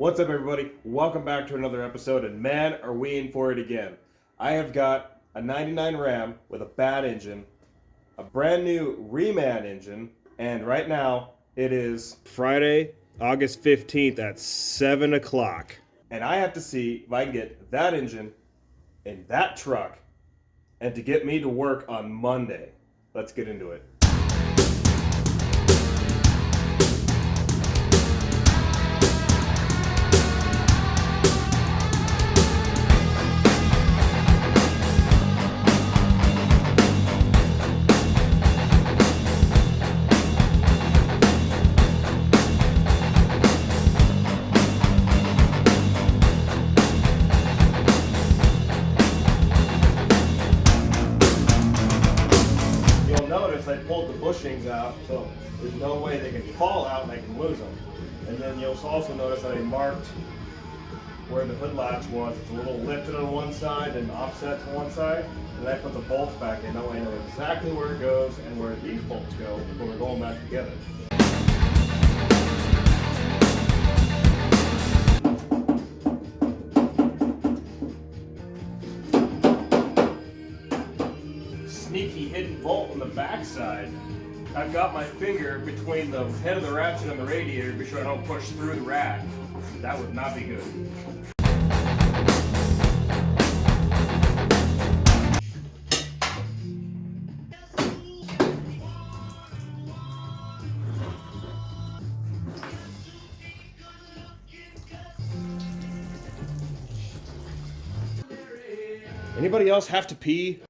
What's up, everybody? Welcome back to another episode, and man, are we in for it again. I have got a 99 Ram with a bad engine, a brand new reman engine, and right now it is Friday, August 15th at 7 o'clock. And I have to see if I can get that engine in that truck and to get me to work on Monday. Let's get into it. I pulled the bushings out, so there's no way they can fall out and I can lose them. And then you'll also notice that I marked where the hood latch was. It's a little lifted on one side and offset to one side. And I put the bolts back in. That way I know exactly where it goes and where these bolts go when we're going back together. Sneaky hidden bolt on the back side. I've got my finger between the head of the ratchet and the radiator to be sure I don't push through the rack. That would not be good. Anybody else have to pee?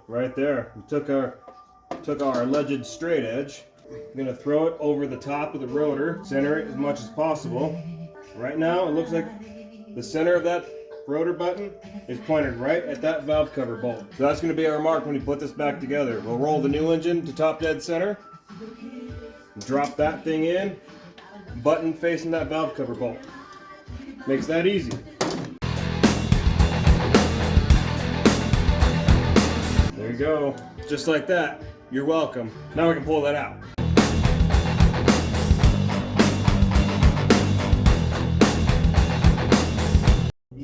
Right there. We took our alleged straight edge. I'm gonna throw it over the top of the rotor, center it as much as possible. Right now it looks like the center of that rotor button is pointed right at that valve cover bolt. So that's gonna be our mark when we put this back together. We'll roll the new engine to top dead center, drop that thing in, button facing that valve cover bolt. Makes that easy. There you go. Just like that. You're welcome. Now we can pull that out.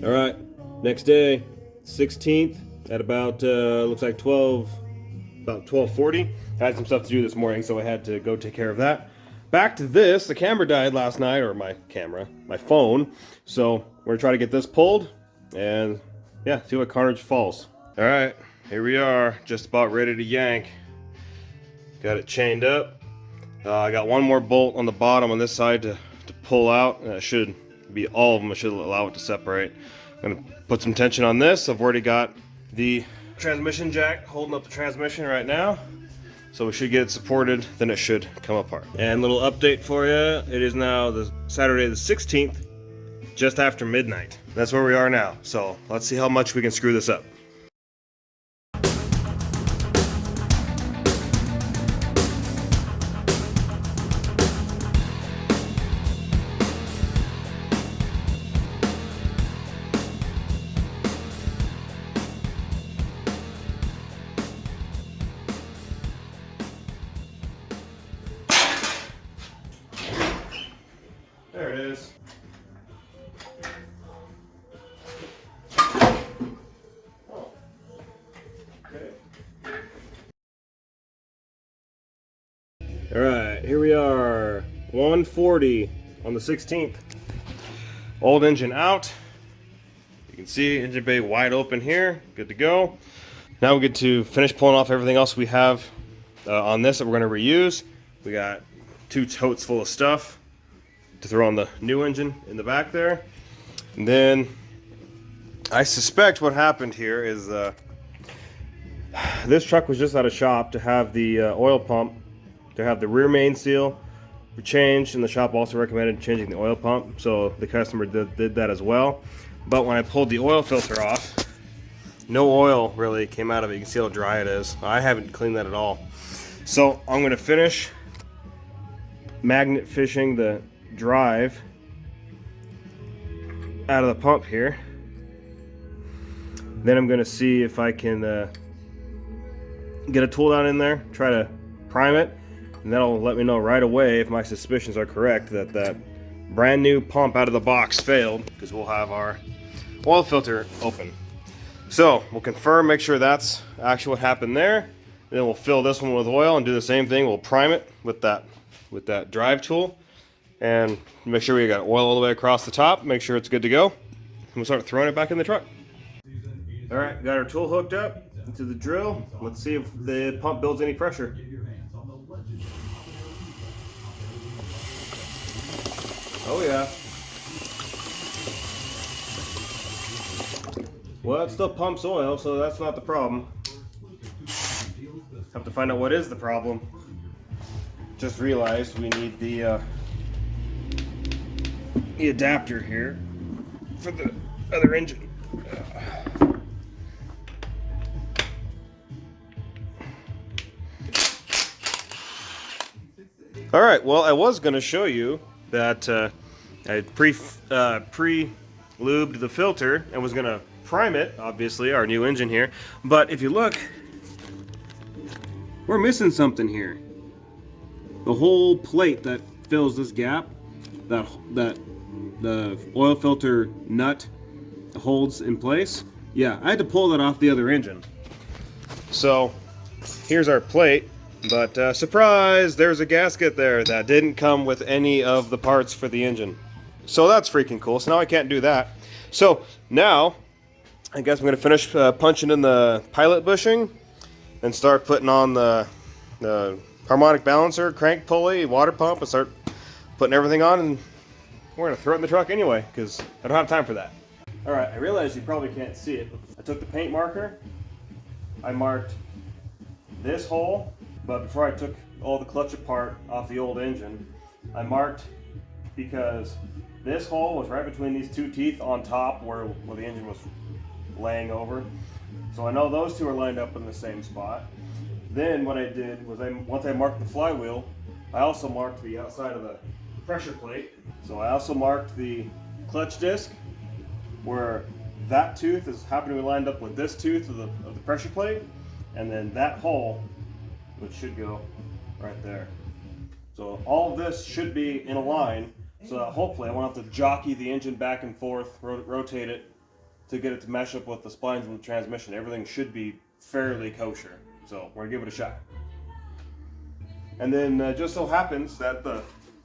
All right. Next day, 16th at about looks like 12:40. I had some stuff to do this morning, so I had to go take care of that. Back to this. The camera died last night, or my phone. So we're gonna try to get this pulled and yeah, see what carnage falls. All right. Here we are, just about ready to yank. Got it chained up. I got one more bolt on the bottom on this side to pull out. And it should be all of them. It should allow it to separate. I'm gonna put some tension on this. I've already got the transmission jack holding up the transmission right now. So we should get it supported, then it should come apart. And little update for you. It is now the Saturday the 16th, just after midnight. That's where we are now. So let's see how much we can screw this up. here we are, 140 on the 16th. Old engine out. You can see engine bay wide open here, good to go. Now we get to finish pulling off everything else we have on this that we're going to reuse. We got 2 totes full of stuff to throw on the new engine in the back there. And then I suspect what happened here is this truck was just out of shop to have the oil pump, to have the rear main seal changed, and the shop also recommended changing the oil pump, so the customer did that as well. But when I pulled the oil filter off, no oil really came out of it. You can see how dry it is. I haven't cleaned that at all. So I'm going to finish magnet fishing the drive out of the pump here. Then I'm going to see if I can get a tool down in there, try to prime it, and that'll let me know right away if my suspicions are correct that that brand new pump out of the box failed, because we'll have our oil filter open. So we'll confirm, make sure that's actually what happened there, and then we'll fill this one with oil and do the same thing. We'll prime it with that drive tool and make sure we got oil all the way across the top, make sure it's good to go, and we'll start throwing it back in the truck. All right, got our tool hooked up into the drill. Let's see if the pump builds any pressure. Oh yeah. Well, it still pumps oil, so that's not the problem. Have to find out what is the problem. Just realized we need the adapter here for the other engine. All right, well, I was going to show you that I had pre-lubed the filter and was going to prime it, obviously, our new engine here. But if you look, we're missing something here. The whole plate that fills this gap, that the oil filter nut holds in place, yeah, I had to pull that off the other engine. So here's our plate. But surprise, there's a gasket there that didn't come with any of the parts for the engine. So that's freaking cool. So now I can't do that. So now I guess I'm going to finish punching in the pilot bushing and start putting on the harmonic balancer, crank pulley, water pump, and start putting everything on. And we're going to throw it in the truck anyway because I don't have time for that. All right, I realize you probably can't see it. I took the paint marker. I marked this hole. But before I took all the clutch apart off the old engine, I marked because this hole was right between these 2 teeth on top where the engine was laying over. So I know those 2 are lined up in the same spot. Then what I did was once I marked the flywheel, I also marked the outside of the pressure plate. So I also marked the clutch disc where that tooth is happening to be lined up with this tooth of the pressure plate, and then that hole, which should go right there. So all of this should be in a line, so that hopefully I won't have to jockey the engine back and forth, rotate it to get it to mesh up with the splines and the transmission. Everything should be fairly kosher, so we're gonna give it a shot. And then just so happens that the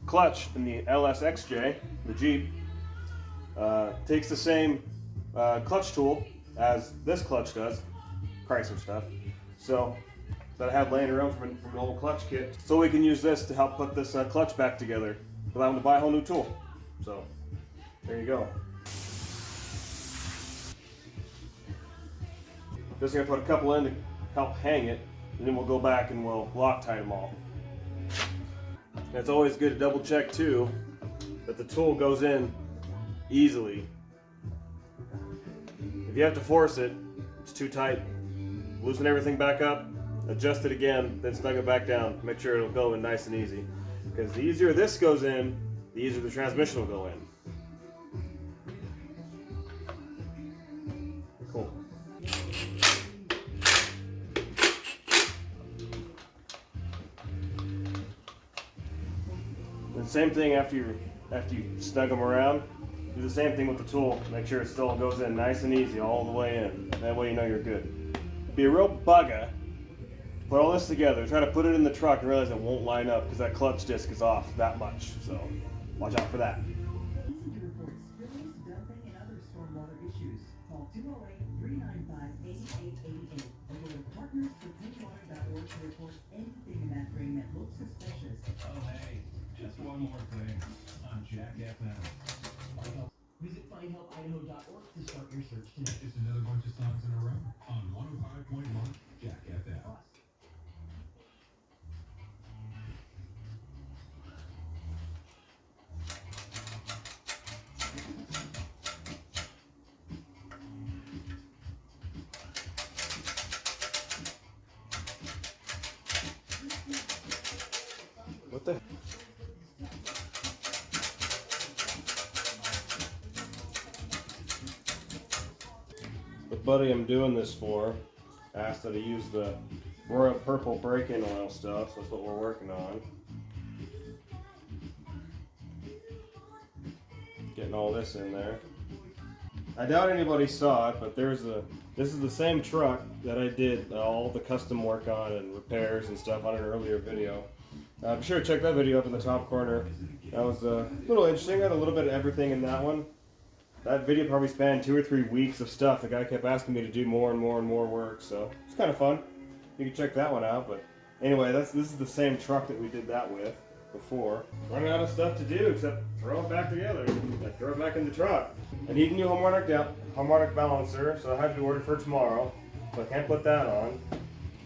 clutch in the LSXJ, the Jeep, takes the same clutch tool as this clutch does, Chrysler stuff. So that I have laying around from an old clutch kit, so we can use this to help put this clutch back together without having to buy a whole new tool. So there you go. Just gonna put a couple in to help hang it, and then we'll go back and we'll Loctite them all. And it's always good to double check too that the tool goes in easily. If you have to force it, it's too tight. Loosen everything back up, adjust it again, then snug it back down. Make sure it'll go in nice and easy. Because the easier this goes in, the easier the transmission will go in. Cool. And same thing after you snug them around. Do the same thing with the tool. Make sure it still goes in nice and easy all the way in. That way you know you're good. It'd be a real bugger to put all this together, try to put it in the truck and realize it won't line up because that clutch disc is off that much. So watch out for that. Oh hey, just one more thing on Jack FM. Visit findhelpidaho.org to start your search today. It's another bunch of songs in a row on 105.1 Jack FM. What the? The buddy I'm doing this for asked that I use the Royal Purple brake-in oil stuff. So that's what we're working on. Getting all this in there. I doubt anybody saw it, but this is the same truck that I did all the custom work on and repairs and stuff on an earlier video. Be sure to check that video up in the top corner. That was a little interesting. I had a little bit of everything in that one. That video probably spanned 2 or 3 weeks of stuff. The guy kept asking me to do more and more and more work, so it's kind of fun. You can check that one out. But anyway, this is the same truck that we did that with before. Running out of stuff to do except throw it back together. Like throw it back in the truck. I need a new harmonic balancer, so I have to order for tomorrow. So I can't put that on.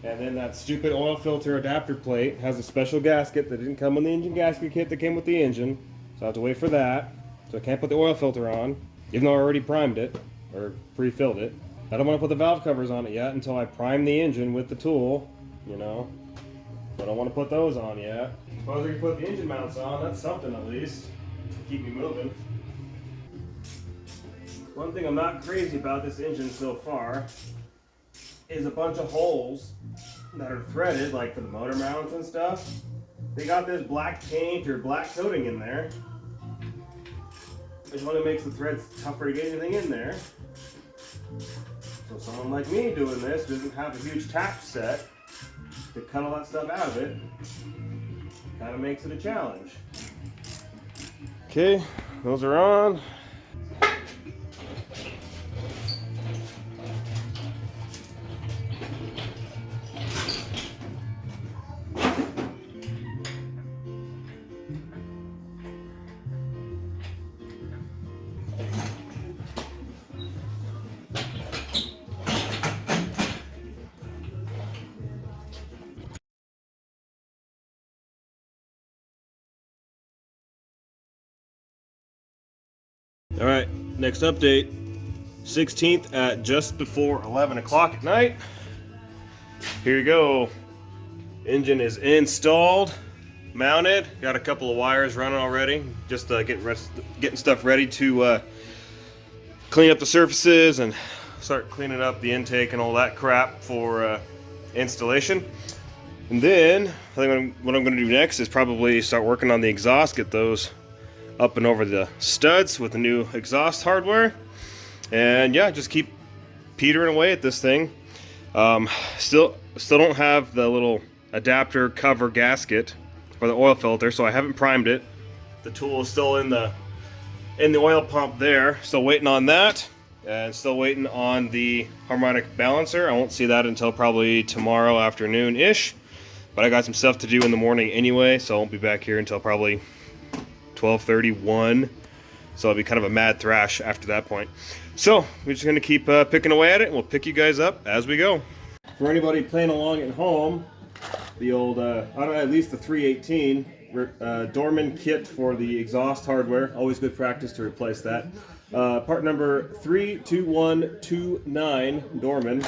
And then that stupid oil filter adapter plate has a special gasket that didn't come in the engine gasket kit that came with the engine. So I have to wait for that. So I can't put the oil filter on, even though I already primed it, or pre-filled it. I don't want to put the valve covers on it yet until I prime the engine with the tool, you know. I don't want to put those on yet. Suppose I can put the engine mounts on, that's something at least. Keep me moving. One thing I'm not crazy about this engine so far is a bunch of holes that are threaded, like for the motor mounts and stuff. They got this black paint or black coating in there, which one makes the threads tougher to get anything in there. So someone like me doing this doesn't have a huge tap set to cut all that stuff out of it. Kind of makes it a challenge. Okay, those are on. All right, next update, 16th at just before 11 o'clock at night. Here you go. Engine is installed, mounted. Got a couple of wires running already. Just getting stuff ready to clean up the surfaces and start cleaning up the intake and all that crap for installation. And then I think what I'm going to do next is probably start working on the exhaust, get those up and over the studs with the new exhaust hardware, and yeah, just keep petering away at this thing. Still don't have the little adapter cover gasket for the oil filter, so I haven't primed it. The tool is still in the oil pump there, still waiting on that, and still waiting on the harmonic balancer. I won't see that until probably tomorrow afternoon ish, but I got some stuff to do in the morning anyway, so I won't be back here until probably 12:31, so it'll be kind of a mad thrash after that point. So we're just going to keep picking away at it, and we'll pick you guys up as we go. For anybody playing along at home, the old, at least the 318 Dorman kit for the exhaust hardware, always good practice to replace that. Part number 32129 Dorman.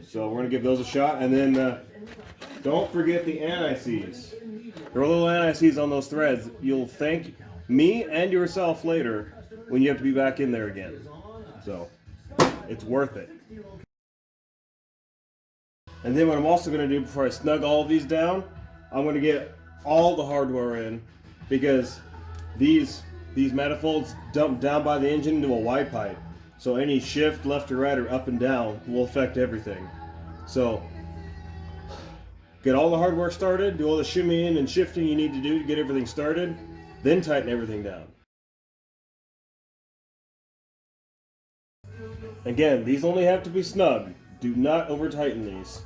So we're going to give those a shot, and then don't forget the anti-seize. There are little anti-seize on those threads. You'll thank me and yourself later when you have to be back in there again. So, it's worth it. And then what I'm also going to do before I snug all of these down, I'm going to get all the hardware in, because these manifolds dump down by the engine into a Y pipe. So any shift left or right or up and down will affect everything. So get all the hardware started, do all the shimmying and shifting you need to do to get everything started, then tighten everything down. Again, these only have to be snug. Do not over tighten these.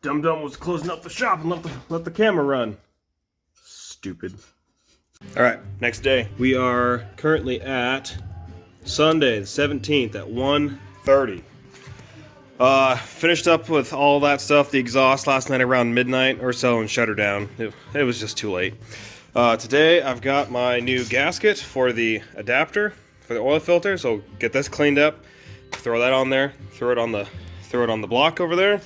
Dum-Dum was closing up the shop and let the camera run. Stupid. Alright, next day. We are currently at Sunday the 17th at 1:30. Finished up with all that stuff, the exhaust last night around midnight or so and shut her down. It was just too late. Today I've got my new gasket for the adapter for the oil filter, so get this cleaned up, throw that on there, throw it on the block over there.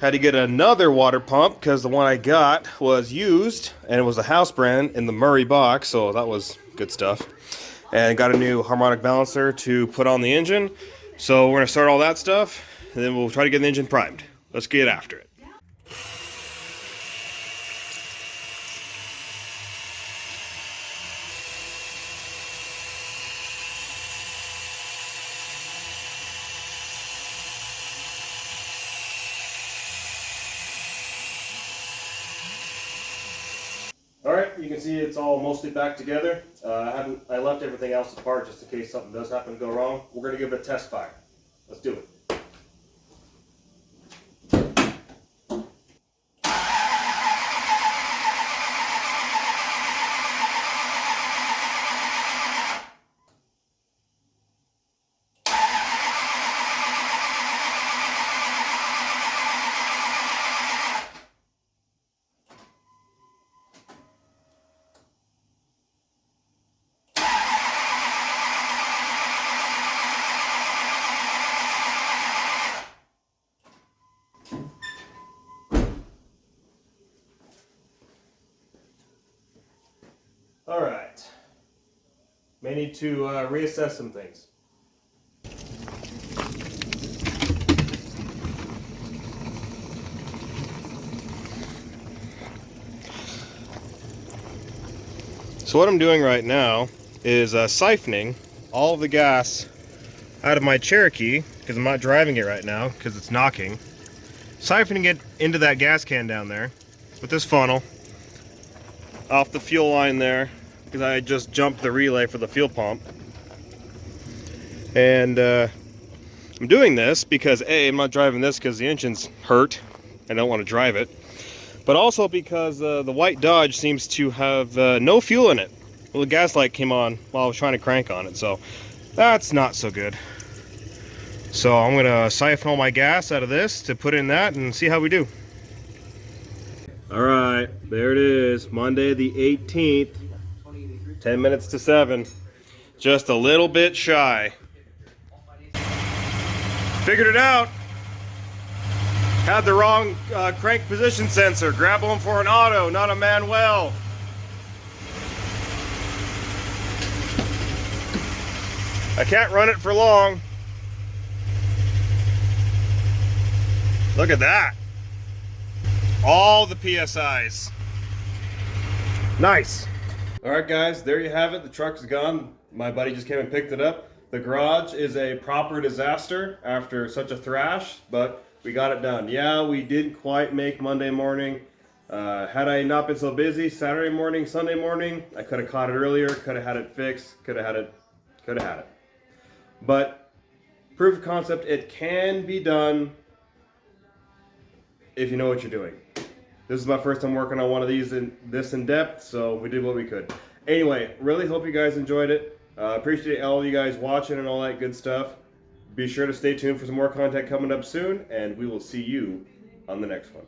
Had to get another water pump because the one I got was used and it was a house brand in the Murray box, so that was good stuff. And got a new harmonic balancer to put on the engine. So we're gonna start all that stuff and then we'll try to get the engine primed. Let's get after it. Alright, you can see it's all mostly back together. I left everything else apart just in case something does happen to go wrong. We're going to give it a test fire. Let's do it. Alright. May need to reassess some things. So what I'm doing right now is siphoning all of the gas out of my Cherokee, because I'm not driving it right now because it's knocking. Siphoning it into that gas can down there with this funnel off the fuel line there, because I just jumped the relay for the fuel pump. And I'm doing this because A, I'm not driving this because the engine's hurt. I don't want to drive it. But also because the white Dodge seems to have no fuel in it. Well, the gas light came on while I was trying to crank on it, so that's not so good. So I'm going to siphon all my gas out of this to put in that and see how we do. Alright, there it is, Monday the 18th, 10 minutes to 7. Just a little bit shy. Figured it out. Had the wrong crank position sensor. Grab them for an auto, not a manual. I can't run it for long. Look at that. All the PSIs. Nice. Alright guys, there you have it. The truck's gone. My buddy just came and picked it up. The garage is a proper disaster after such a thrash, but we got it done. Yeah, we didn't quite make Monday morning. Had I not been so busy, Saturday morning, Sunday morning, I could have caught it earlier, could have had it fixed, could have had it. But proof of concept, it can be done if you know what you're doing. This is my first time working on one of these this in depth, so we did what we could. Anyway, really hope you guys enjoyed it. Appreciate all you guys watching and all that good stuff. Be sure to stay tuned for some more content coming up soon, and we will see you on the next one.